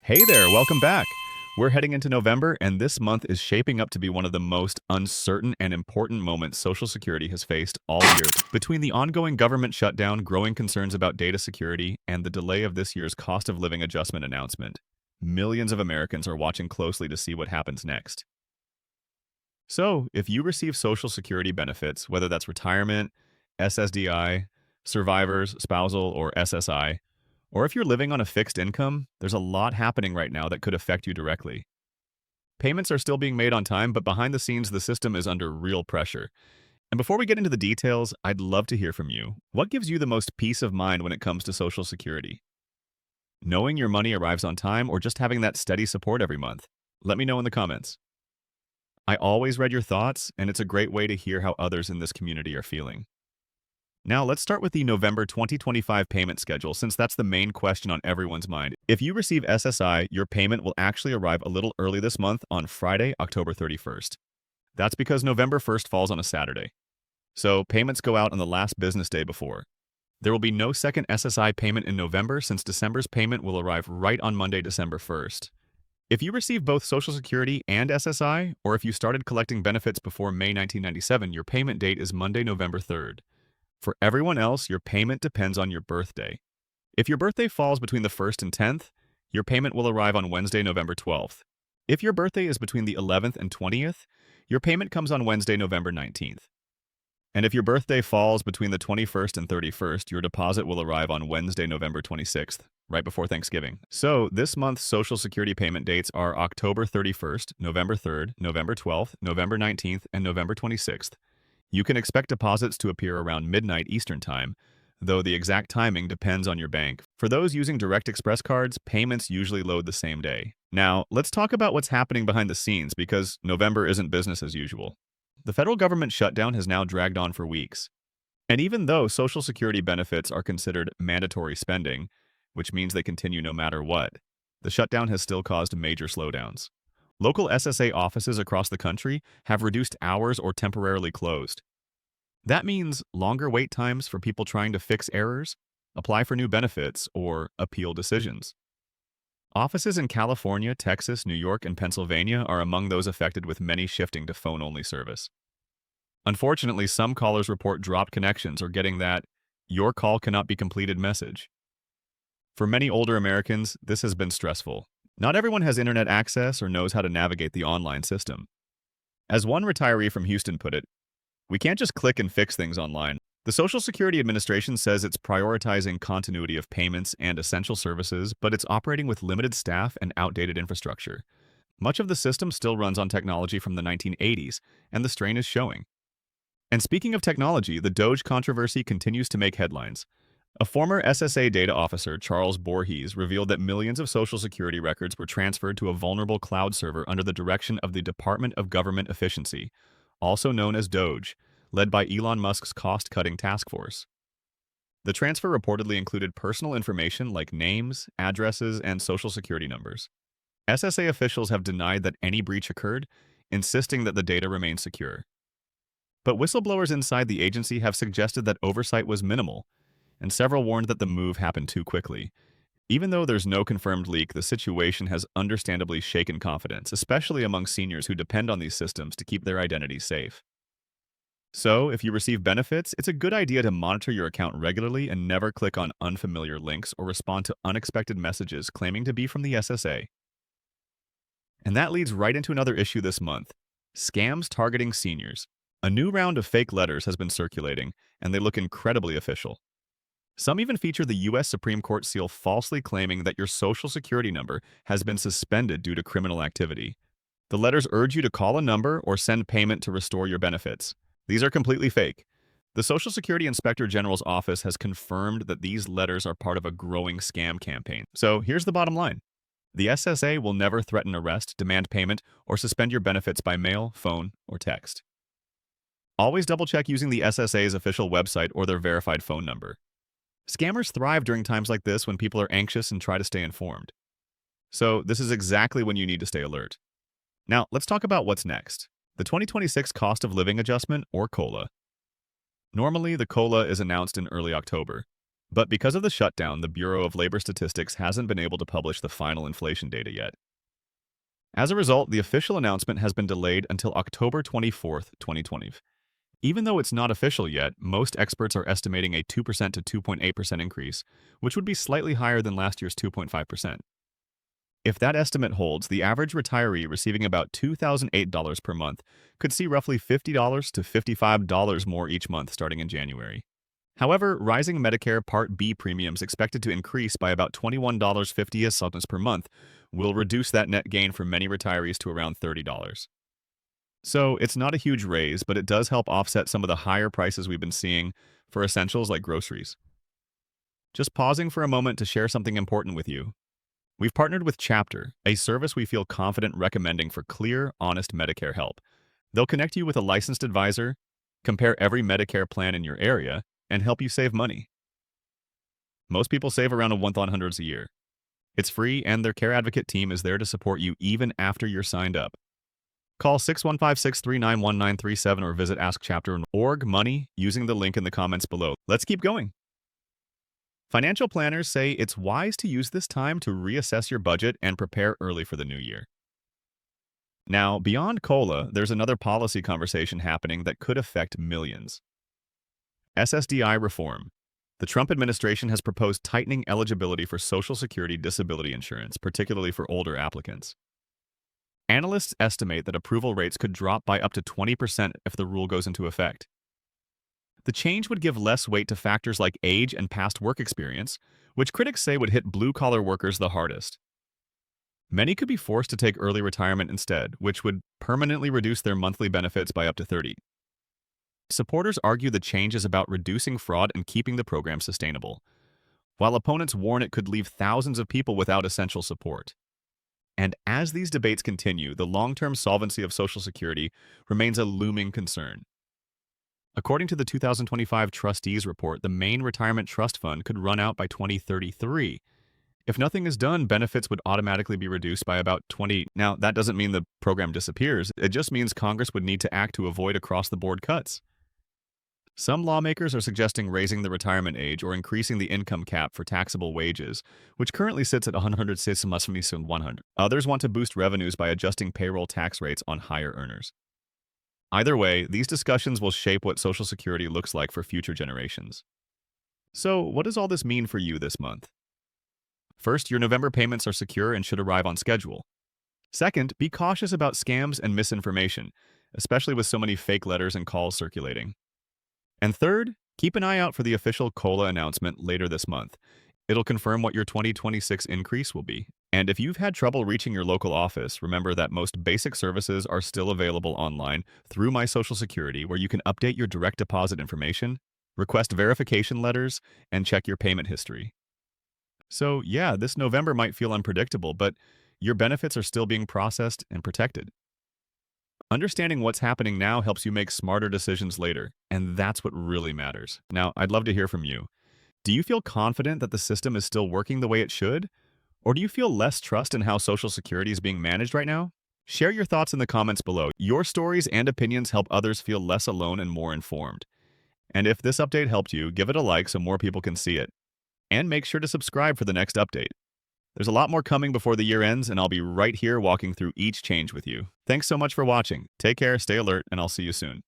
Hey there, welcome back. We're heading into November, and this month is shaping up to be one of the most uncertain and important moments Social Security has faced all year. Between the ongoing government shutdown, growing concerns about data security, and the delay of this year's cost of living adjustment announcement, millions of Americans are watching closely to see what happens next. So, if you receive Social Security benefits, whether that's retirement, SSDI, survivors, spousal, or SSI, or if you're living on a fixed income, there's a lot happening right now that could affect you directly. Payments are still being made on time, but behind the scenes, the system is under real pressure. And before we get into the details, I'd love to hear from you. What gives you the most peace of mind when it comes to Social Security? Knowing your money arrives on time or just having that steady support every month? Let me know in the comments. I always read your thoughts, and it's a great way to hear how others in this community are feeling. Now, let's start with the November 2025 payment schedule, since that's the main question on everyone's mind. If you receive SSI, your payment will actually arrive a little early this month on Friday, October 31st. That's because November 1st falls on a Saturday. So, payments go out on the last business day before. There will be no second SSI payment in November, since December's payment will arrive right on Monday, December 1st. If you receive both Social Security and SSI, or if you started collecting benefits before May 1997, your payment date is Monday, November 3rd. For everyone else, your payment depends on your birthday. If your birthday falls between the 1st and 10th, your payment will arrive on Wednesday, November 12th. If your birthday is between the 11th and 20th, your payment comes on Wednesday, November 19th. And if your birthday falls between the 21st and 31st, your deposit will arrive on Wednesday, November 26th, right before Thanksgiving. So, this month's Social Security payment dates are October 31st, November 3rd, November 12th, November 19th, and November 26th. You can expect deposits to appear around midnight Eastern Time, though the exact timing depends on your bank. For those using Direct Express cards, payments usually load the same day. Now, let's talk about what's happening behind the scenes, because November isn't business as usual. The federal government shutdown has now dragged on for weeks. And even though Social Security benefits are considered mandatory spending, which means they continue no matter what, the shutdown has still caused major slowdowns. Local SSA offices across the country have reduced hours or temporarily closed. That means longer wait times for people trying to fix errors, apply for new benefits, or appeal decisions. Offices in California, Texas, New York, and Pennsylvania are among those affected, with many shifting to phone-only service. Unfortunately, some callers report dropped connections or getting that "your call cannot be completed" message. For many older Americans, this has been stressful. Not everyone has internet access or knows how to navigate the online system. As one retiree from Houston put it, "We can't just click and fix things online." The Social Security Administration says it's prioritizing continuity of payments and essential services, but it's operating with limited staff and outdated infrastructure. Much of the system still runs on technology from the 1980s, and the strain is showing. And speaking of technology, the Doge controversy continues to make headlines. A former SSA data officer, Charles Voorhees, revealed that millions of Social Security records were transferred to a vulnerable cloud server under the direction of the Department of Government Efficiency, also known as Doge, led by Elon Musk's cost-cutting task force. The transfer reportedly included personal information like names, addresses, and Social Security numbers. SSA officials have denied that any breach occurred, insisting that the data remains secure. But whistleblowers inside the agency have suggested that oversight was minimal, and several warned that the move happened too quickly. Even though there's no confirmed leak, the situation has understandably shaken confidence, especially among seniors who depend on these systems to keep their identities safe. So, if you receive benefits, it's a good idea to monitor your account regularly and never click on unfamiliar links or respond to unexpected messages claiming to be from the SSA. And that leads right into another issue this month: scams targeting seniors. A new round of fake letters has been circulating, and they look incredibly official. Some even feature the U.S. Supreme Court seal falsely claiming that your Social Security number has been suspended due to criminal activity. The letters urge you to call a number or send payment to restore your benefits. These are completely fake. The Social Security Inspector General's office has confirmed that these letters are part of a growing scam campaign. So here's the bottom line: the SSA will never threaten arrest, demand payment, or suspend your benefits by mail, phone, or text. Always double-check using the SSA's official website or their verified phone number. Scammers thrive during times like this when people are anxious and try to stay informed. So this is exactly when you need to stay alert. Now, let's talk about what's next. The 2026 Cost of Living Adjustment, or COLA. Normally, the COLA is announced in early October. But because of the shutdown, the Bureau of Labor Statistics hasn't been able to publish the final inflation data yet. As a result, the official announcement has been delayed until October 24th, 2020. Even though it's not official yet, most experts are estimating a 2% to 2.8% increase, which would be slightly higher than last year's 2.5%. If that estimate holds, the average retiree receiving about $2,008 per month could see roughly $50 to $55 more each month starting in January. However, rising Medicare Part B premiums expected to increase by about $21.50 per month will reduce that net gain for many retirees to around $30. So it's not a huge raise, but it does help offset some of the higher prices we've been seeing for essentials like groceries. Just pausing for a moment to share something important with you. We've partnered with Chapter, a service we feel confident recommending for clear, honest Medicare help. They'll connect you with a licensed advisor, compare every Medicare plan in your area, and help you save money. Most people save around $1,000 a year. It's free, and their Care Advocate team is there to support you even after you're signed up. Call 615-639-1937 or visit askchapter.org money using the link in the comments below. Let's keep going. Financial planners say it's wise to use this time to reassess your budget and prepare early for the new year. Now, beyond COLA, there's another policy conversation happening that could affect millions. SSDI reform. The Trump administration has proposed tightening eligibility for Social Security disability insurance, particularly for older applicants. Analysts estimate that approval rates could drop by up to 20% if the rule goes into effect. The change would give less weight to factors like age and past work experience, which critics say would hit blue-collar workers the hardest. Many could be forced to take early retirement instead, which would permanently reduce their monthly benefits by up to 30%. Supporters argue the change is about reducing fraud and keeping the program sustainable, while opponents warn it could leave thousands of people without essential support. And as these debates continue, the long-term solvency of Social Security remains a looming concern. According to the 2025 Trustees Report, the main retirement trust fund could run out by 2033. If nothing is done, benefits would automatically be reduced by about 20%. Now, that doesn't mean the program disappears. It just means Congress would need to act to avoid across-the-board cuts. Some lawmakers are suggesting raising the retirement age or increasing the income cap for taxable wages, which currently sits at 100. Others want to boost revenues by adjusting payroll tax rates on higher earners. Either way, these discussions will shape what Social Security looks like for future generations. So, what does all this mean for you this month? First, your November payments are secure and should arrive on schedule. Second, be cautious about scams and misinformation, especially with so many fake letters and calls circulating. And third, keep an eye out for the official COLA announcement later this month. It'll confirm what your 2026 increase will be. And if you've had trouble reaching your local office, remember that most basic services are still available online through My Social Security, where you can update your direct deposit information, request verification letters, and check your payment history. So yeah, this November might feel unpredictable, but your benefits are still being processed and protected. Understanding what's happening now helps you make smarter decisions later, and that's what really matters. Now, I'd love to hear from you. Do you feel confident that the system is still working the way it should? Or do you feel less trust in how Social Security is being managed right now? Share your thoughts in the comments below. Your stories and opinions help others feel less alone and more informed. And if this update helped you, give it a like so more people can see it. And make sure to subscribe for the next update. There's a lot more coming before the year ends, and I'll be right here walking through each change with you. Thanks so much for watching. Take care, stay alert, and I'll see you soon.